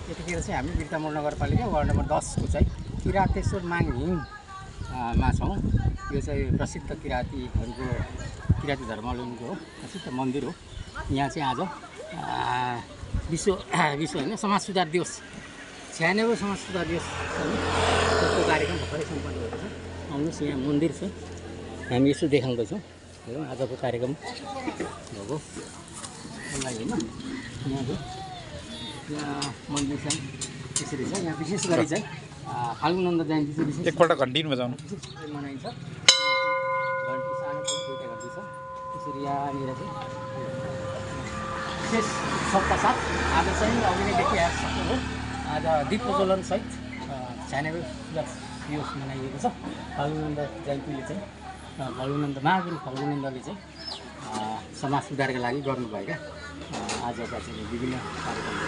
यतिखेर चाहिँ हामी बिर्तामोड नगरपालिका वार्ड नम्बर 10 को चाहिँ किरातेश्वर माङहिङ मा छौँ। यो चाहिँ प्रसिद्ध किराती धर्मावलम्बीको हो, प्रसिद्ध मन्दिर हो। यहाँ चाहिँ आज विश्व होइन समाज सुधार दिवस 96 समाज सुधार दिवस को कार्यक्रम भर्खरै सम्पन्न भएको छ। आउनुहोस्, यहाँ मन्दिर छ, हामी यसो देखाउँदैछौँ। हेरौँ आजको कार्यक्रम भएको होइन। यहाँ मन्दिर चाहिँ त्यसरी छ। यहाँ विशेष गरी चाहिँ फाल्गुन नन्द जयन्ती चाहिँ विशेष एकपल्ट घन्टी बजाउनु मनाइन्छ। घन्टी सानो दुईवटा घन्टी छ। त्यसरी यहाँनिर चाहिँ विशेष सबका साथ आज चाहिँ अघि नै देखिहाल्नु हो, आज दीप प्रज्वलन सहित 96 दिवस मनाइएको छ। फाल्गुन नन्द जयन्तीले चाहिँ महागुरु फाल्गुन नन्दले चाहिँ समाज सुधारका लागि गर्नुभएका आजका चाहिँ विभिन्न कार्यक्रमहरू।